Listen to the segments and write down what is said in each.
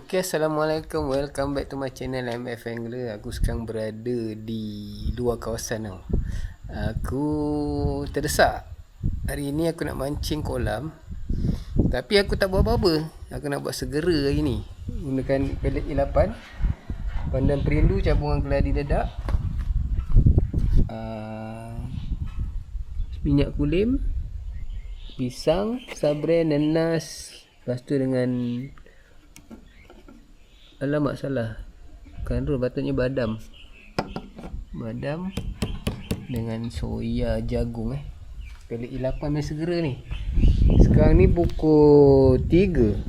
Okay, Assalamualaikum. Welcome back to my channel MF Angler. Aku sekarang berada di luar kawasan tau. Aku terdesak. Hari ni aku nak mancing kolam, tapi aku tak buat apa-apa. Aku nak buat segera hari ni. Gunakan pelet E8, pandan perindu campuran keladi dedak, minyak kulim, pisang, sabre, nanas. Lepas tu dengan alamak salah, Kanrul patutnya badam dengan soya jagung. Pelet E8 main segera ni. Sekarang ni pukul 3.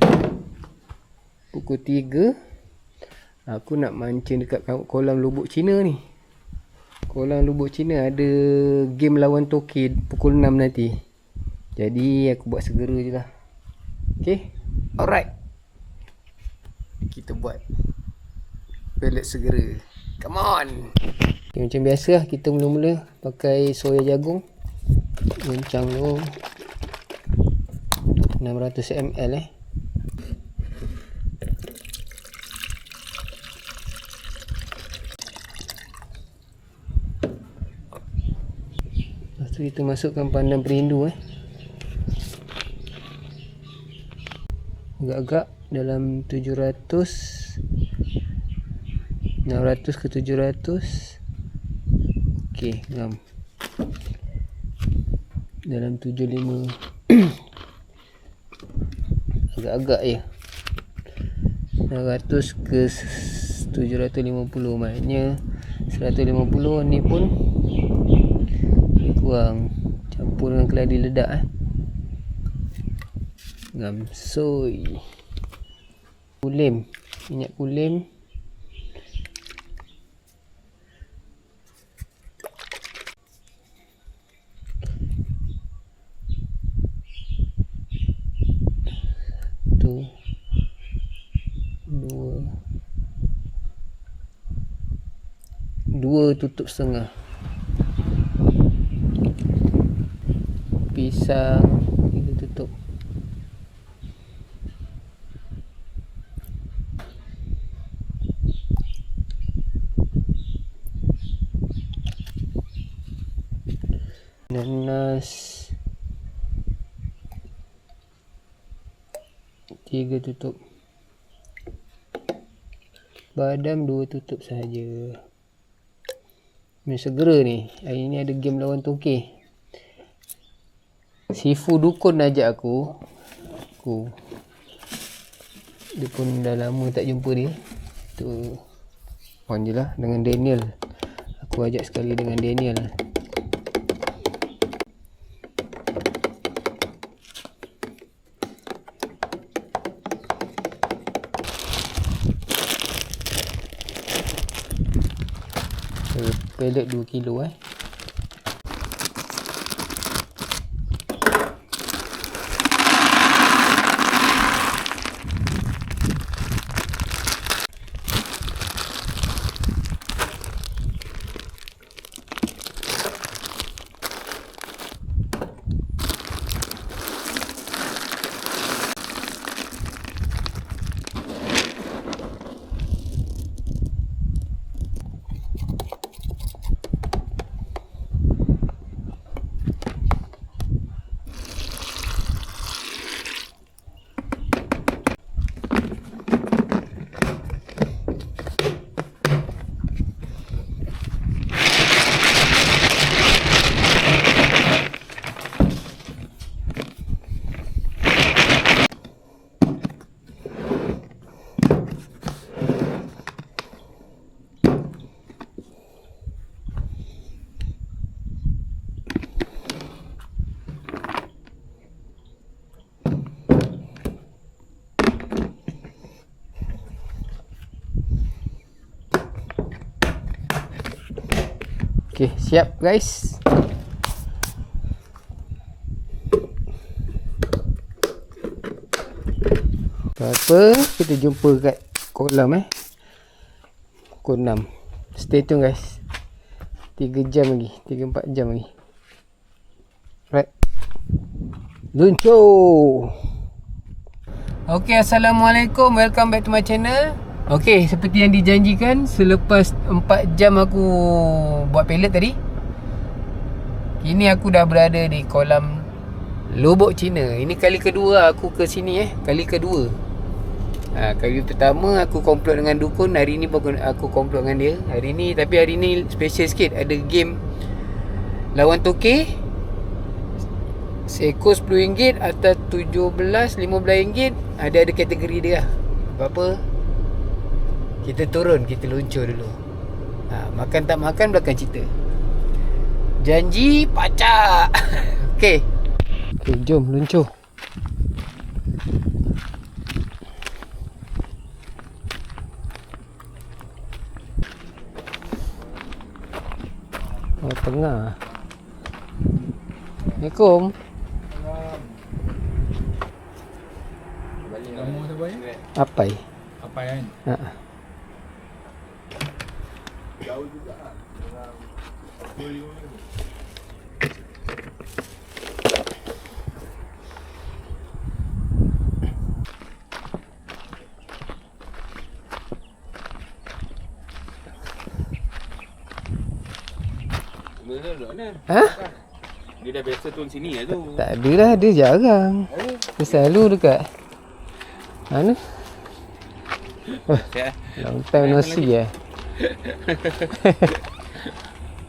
Aku nak mancing dekat kolam Lubuk Cina ni. Kolam Lubuk Cina ada game lawan Toki pukul 6 nanti. Jadi aku buat segera je lah. Okay, alright, kita buat pelet segera. Come on. Okay, macam biasa lah, kita mula-mula pakai soya jagung. Goncang dulu 600 ml Lepas tu kita masukkan pandan perindu agak-agak dalam 600 ke 700. Okey, ngam dalam 75 agak-agak je 600 ke 750, maknanya 150 ni pun kurang. Campur dengan keladi ledak ngam soy, kulim, minyak kulim, dua tutup setengah. Pisang 3 tutup. Nanas 3 tutup. Badam 2 tutup sahaja. Main segera ni. Hari ni ada game lawan Toki. Sifu Dukun ajak aku. Dia pun dah lama tak jumpa dia. Tu on je lah dengan Daniel. Aku ajak sekali dengan Daniel. Pelet 2 kilo Okey, siap guys. Apa, kita jumpa kat kolam pukul 6. Stay tune guys. 3 jam lagi, 3-4 jam lagi. Right. Luncur. Okay, Assalamualaikum. Welcome back to my channel. Okay, seperti yang dijanjikan, selepas 4 jam aku buat pellet tadi, kini aku dah berada di kolam Lubuk Cina. Ini kali kedua aku ke sini kali kedua. Kali pertama aku komplot dengan dukun. Hari ni aku komplot dengan dia. Hari ni special sikit. Ada game lawan toke. Seekor RM10, atas RM17, RM15. Ada kategori dia lah. Apa-apa, kita turun, kita luncur dulu. Makan tak makan belakang cerita. Janji pacak. Okay, jom luncur. Tengah. Assalamualaikum. Kamu tu boy? Apai. Apa kan? Jauh juga lah. Dia dah biasa turun sini lah tu. Tak ada lah, dia jarang. Dia selalu dekat mana? Long time no see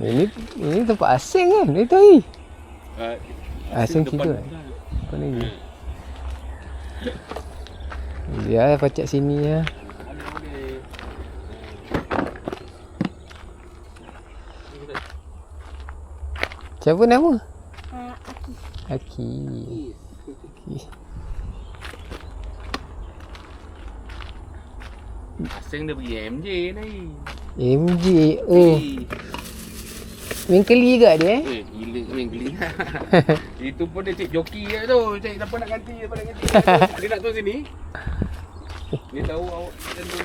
Ini tempat asing kan? Dia tahu ni. Asing situ kan? Apa ni? Dia pacak sini lah. Siapa nama? Aki. Asing dia pergi MJ ni. MJ. Oh. Main keli juga dia Gila main geli. Itu pun dia cek joki je tu. Cek siapa nak ganti, siapa nak ganti. Dia nak turun sini. Dia tahu awak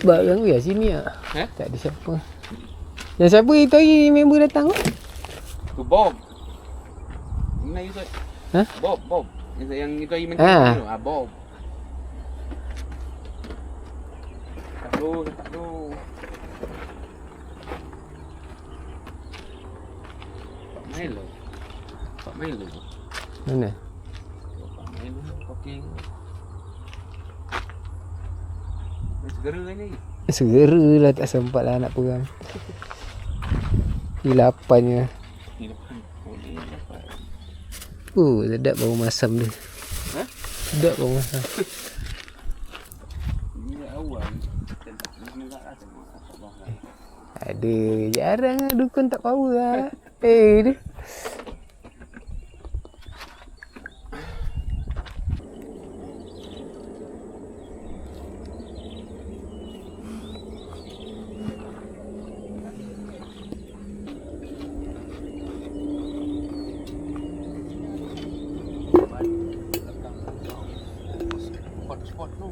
Barang dia sini lah. Tak ada siapa. Yang siapa itu hari member datang tu? Tu Bob. Mana Yusuf? Bob. Yang itu hari main tu. Bob. Tak tu. Pak Milo. Mana? Pak Milo okey. Segera ni. Segera lah, tak sempat lah nak perang. Hilapannya. Sedap bau masam dia. Sedap bau masam. Ini awal. Ada jarang lah dukun tak power lah. Dia. Spot tu.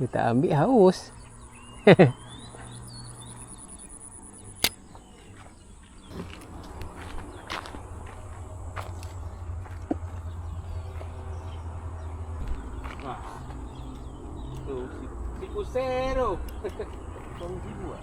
Dia tak ambil haus. Si Pusero. Tolong ibu ah.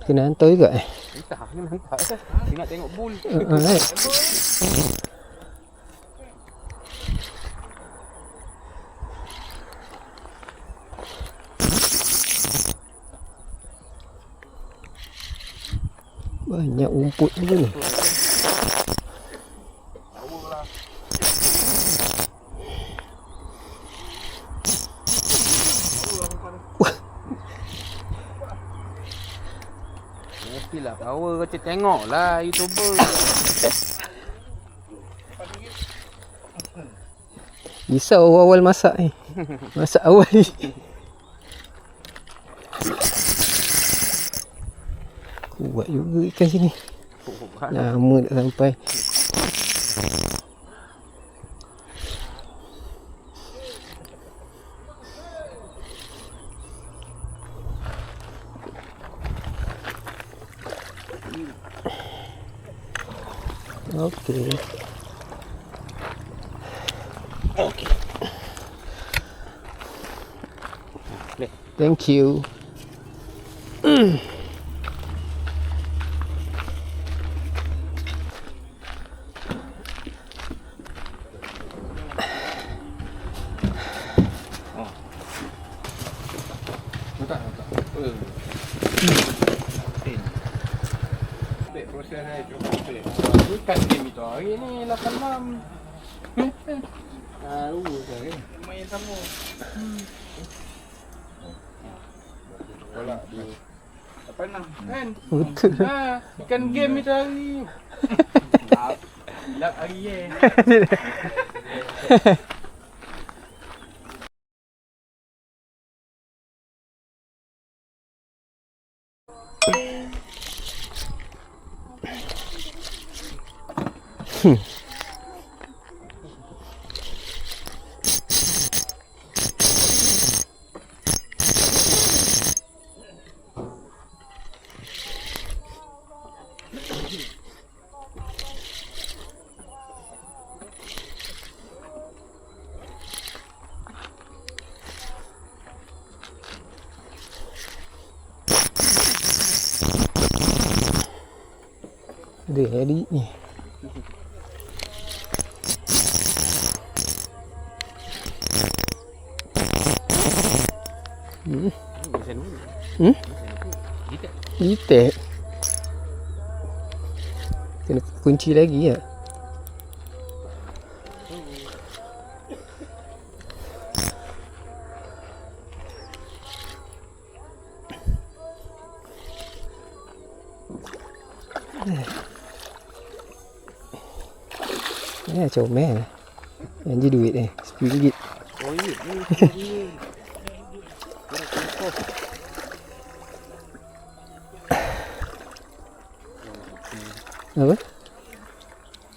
Kena hantar juga Entah, kena hantar. Dia nak tengok bull. right. Banyak rumput juga ni. Mestilah power kau tengoklah YouTuber. Risau awal-awal masak ni. Masak awal ni. Kuat juga ikan sini. Lama tak sampai. Okey. Okey. Thank you. Tak. Baik proses saya cuba baik. Bukan game itu hari ni 8 malam. Saya. Main sama. Bola dia. 8 kan? Betul. Ikan game itu hari. Lap hari Dia edit ni. Gitek. Kena kunci lagi ya. Ni comel. Janji duit RM10. Oh iya. Apa?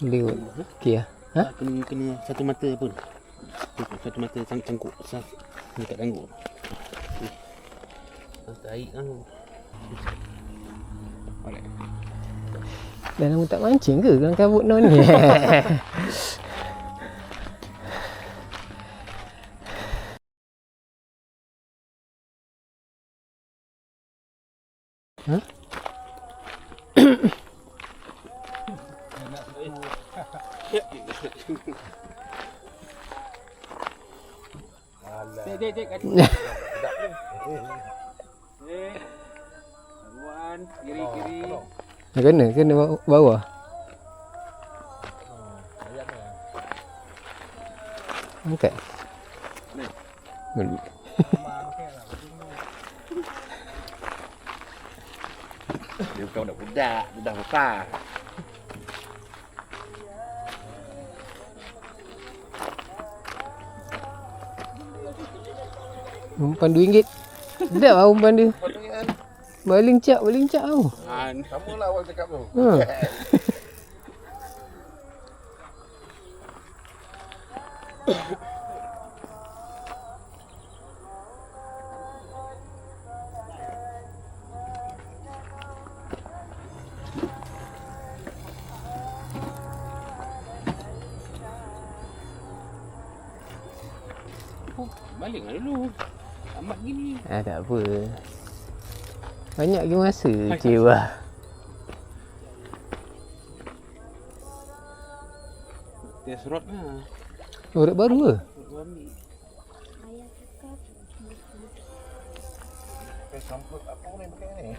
Boleh buat. Okey lah. Ha? Kena satu mata pun. Satu mata cangkuk dekat tangguk. Tarik kan. Boleh. Dah lama tak mancing ke kelang kabut no ni? Ha? Dek kat. Kawan, kiri. Kena bawah. Angkat. Ni. Boleh. Dia bukan budak-budak, budak besar. Umpan RM2. Sedap lah umpan dia. Berlincak tau. Sama lah orang cakap tu. Ha. Balik lah dulu. Amat gini. Tak apa. Banyak lagi masa cewa. Test rod lah. Rod baru ke? Rod ambil. Samput apa orang yang pakai ni?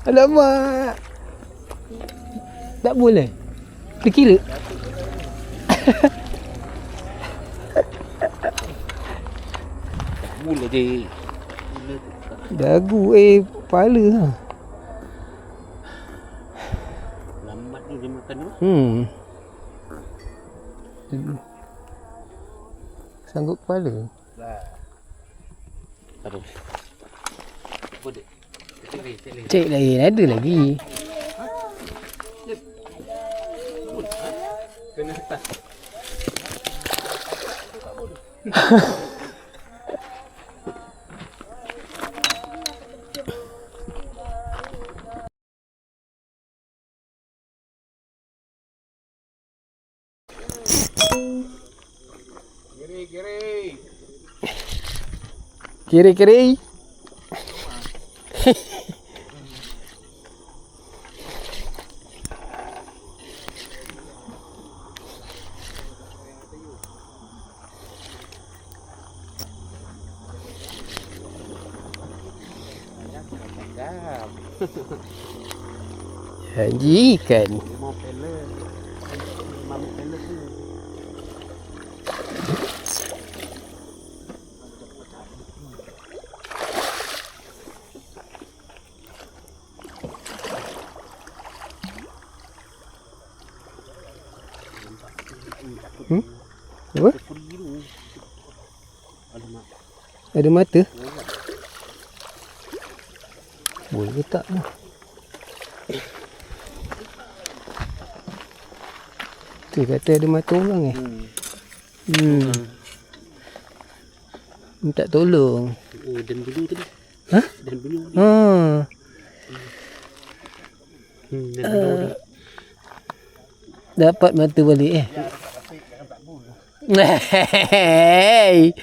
Alamak. Tak boleh. Dia kira. Mula je. Dagu kepala ha. Lambat ni dia makan tu. Sanggup kepala. Aduh. Apa dia? Cek lain ada lagi. Kena atas. Kiri. Janji ikan. Mau pellet. Mami pellet tu. Apa? Alamak. Ada mata? Boleh ke tak? Tu kata ada mata orang minta tolong. Oh, dan bunyi tadi. Ha? Dan bunyi. Ha. Dan bunyi. Dapat mata balik Hey.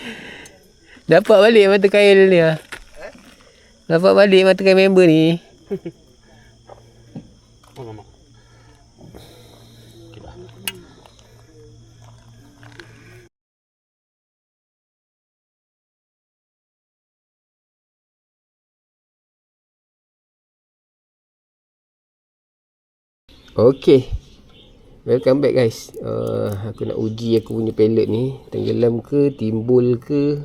Dapat balik mata kail ni. Dapat balik mata kail member ni. Oh, lama. Okay dah. Okay. Welcome back guys. Aku nak uji aku punya pellet ni tenggelam ke, timbul ke,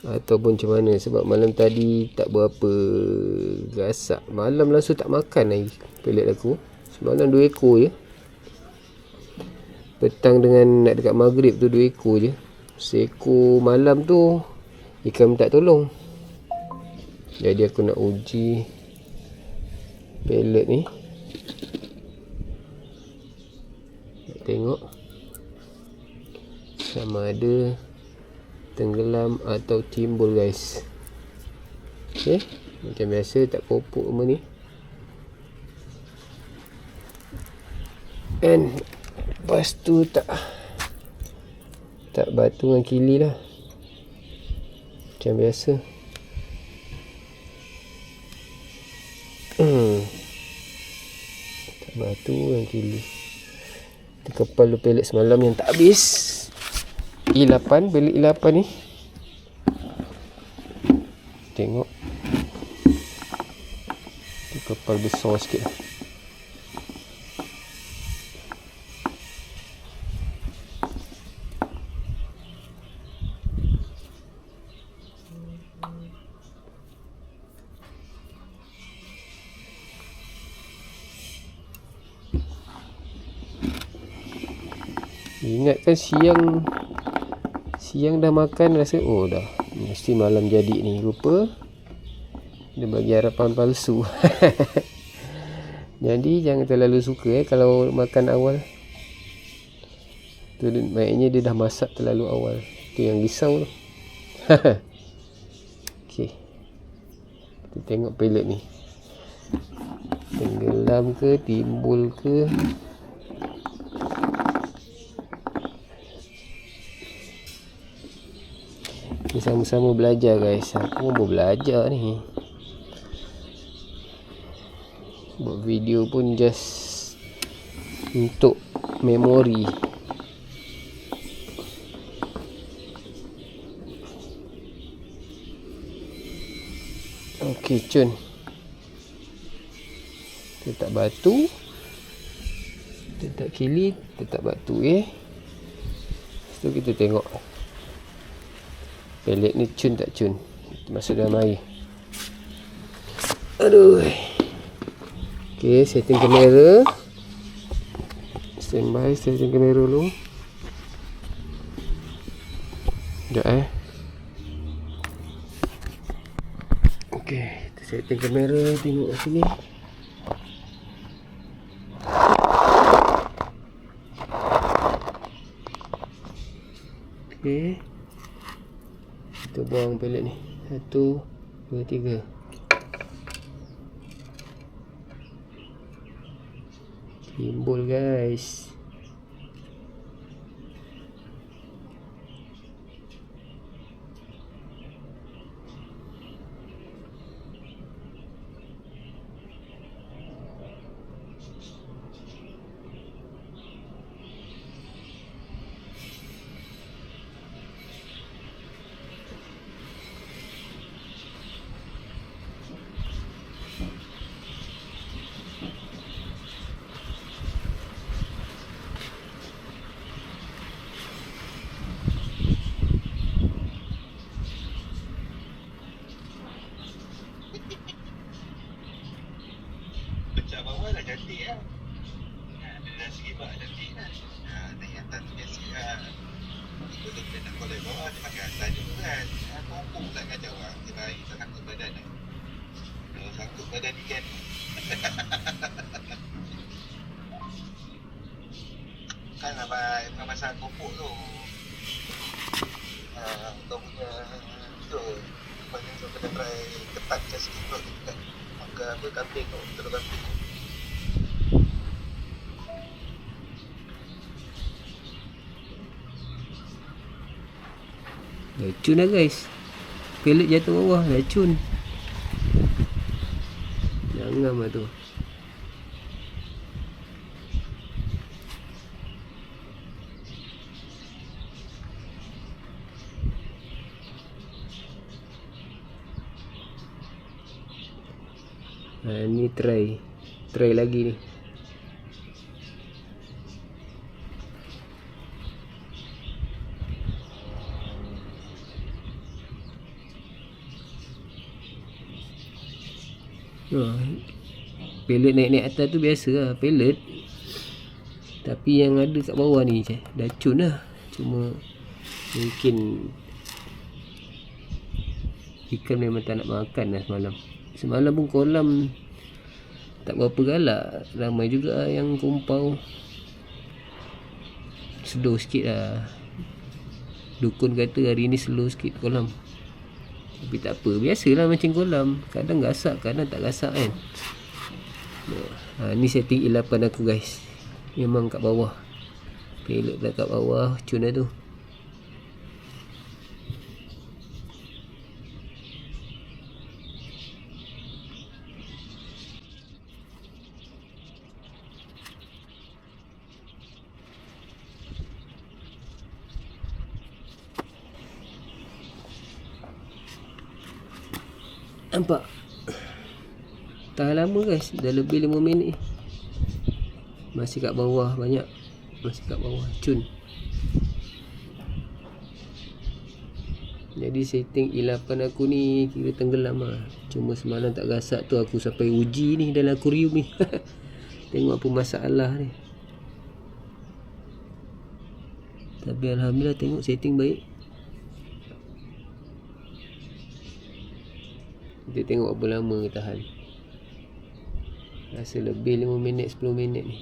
ataupun macam mana. Sebab malam tadi tak berapa gasak. Malam langsung tak makan lagi pellet aku. Semalam 2 ekor je. Petang dengan nak dekat maghrib tu 2 ekor je. Seekor malam tu ikan minta tolong. Jadi aku nak uji pellet ni. Tengok sama ada tenggelam atau timbul guys. Okay, macam biasa tak kopuk semua ni. And lepas tu tak batu dengan kili lah, macam biasa. Tak batu dengan kili. Kepal pellet semalam yang tak habis. I8, pellet I8 ni. Tengok. Kepal besar sikit lah. Ingat kan siang dah makan, rasa oh dah mesti malam jadi ni. Rupa dia bagi harapan palsu. Jadi jangan terlalu suka kalau makan awal tu, maknanya dia dah masak terlalu awal. Tu yang risau tu. Okey, kita tengok pellet ni tenggelam ke, timbul ke. Ni sama-sama belajar guys. Aku mau belajar ni. Buat video pun just untuk memori. Okey, cun. Letak batu. Letak kilit, letak batu Lepas tu kita tengok pellet ni cun tak cun. Masuk dalam air. Aduh. Okey, setting kamera. Standby, setting kamera dulu. Sekejap Okey, kita setting kamera, tengok kat sini. Okey. Kita buang pellet ni. 1, 2, 3. Timbul guys. Pecah bawah dah cantik lah. Dah sikit bawah cantik lah. Dan yang atas tu biasa lah. Itu dia nak kolek bawah, dia pakai atas je kan. Kumpul tak kacau lah. Dia baik tak sangkut badan lah. Kalau sangkut badan ikan. Kan abang pasal kumpul tu. Kau punya tu. Banyak tu kena try ketat macam sikit tu kan. Maka apa kambing tu, telur kambing. Racun lah guys. Pellet jatuh bawah, racun. Jangan lah tu. Ni try lagi ni. Pellet naik-naik atas tu biasa lah, pellet. Tapi yang ada kat bawah ni racun lah. Cuma mungkin ikan memang tak nak makan lah semalam. Semalam pun kolam tak berapa galak. Ramai juga yang kumpau. Slow sikit lah. Dukun kata hari ni slow sikit kolam. Tapi tak apa, biasalah macam kolam. Kadang gasak, kadang tak gasak kan. Ni setting ilapan aku guys. Memang kat bawah. Pellet pula kat bawah. Cun lah tu. Nampak? Tahan lama guys. Dah lebih 5 minit ni. Masih kat bawah banyak. Masih kat bawah cun. Jadi setting ilapan aku ni kira tenggelam lah. Cuma semalam tak gasak tu aku sampai uji ni dalam akuarium ni. Tengok apa masalah ni. Tapi Alhamdulillah tengok setting baik. Kita tengok berapa lama tahan. Rasa lebih 5 minit 10 minit ni.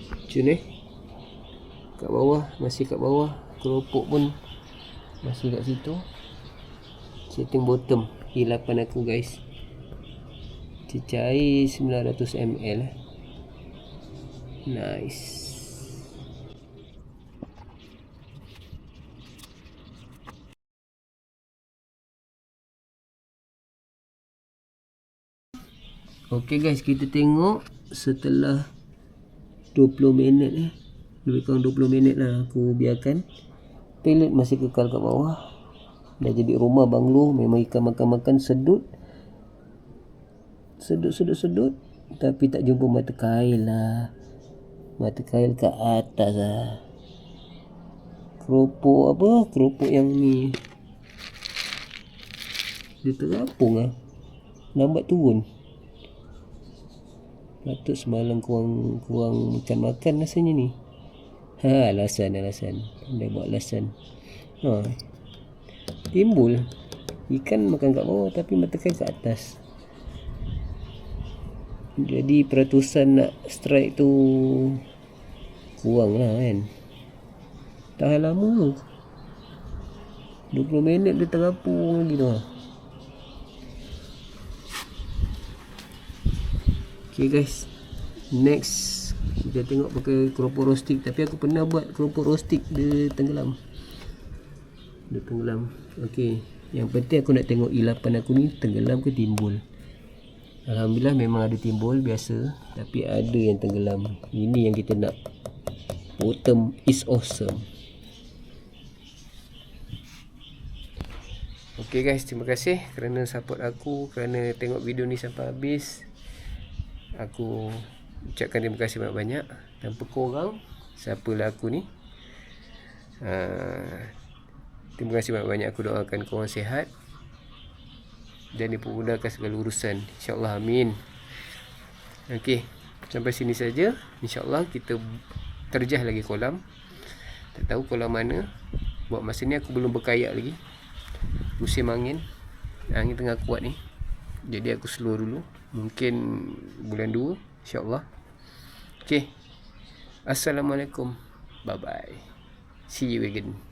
Macam ni. Kat bawah, masih kat bawah. Keropok pun masih kat situ. Setting bottom hilapan aku guys. Cecair 900 ml. Nice. Okay guys, kita tengok setelah 20 minit lebih kurang 20 minit lah aku biarkan. Toilet masih kekal kat bawah. Dah jadi rumah banglo. Memang ikan makan-makan sedut. Sedut. Tapi tak jumpa mata kail lah. Mata kail kat atas lah. Keropok yang ni, dia terapung lah. Lambat turun. Patut semalam kurang makan rasanya ni. Alasan. Dia buat alasan. Timbul. Ikan makan kat bawah tapi mata kail kat atas. Jadi peratusan nak strike tu kurang lah kan. Tahan lama. 20 minit dia terapung lagi tu. Okay guys, next kita tengok pakai keropok roasting. Tapi aku pernah buat keropok roasting, dia tenggelam. Okay, yang penting aku nak tengok ilapan aku ni tenggelam ke timbul. Alhamdulillah memang ada timbul biasa, tapi ada yang tenggelam. Ini yang kita nak. Bottom is awesome. Okay guys, terima kasih kerana support aku, kerana tengok video ni sampai habis. Aku ucapkan terima kasih banyak-banyak. Tanpa korang, siapalah aku ni. Terima kasih banyak-banyak. Aku doakan korang sihat dan dipermudahkan segala urusan, InsyaAllah, amin. Ok, sampai sini saja. InsyaAllah kita terjah lagi kolam. Tak tahu kolam mana. Buat masa ni aku belum berkayak lagi. Musim angin tengah kuat ni, jadi aku slow dulu. Mungkin bulan 2 InsyaAllah. Ok, Assalamualaikum. Bye bye. See you again.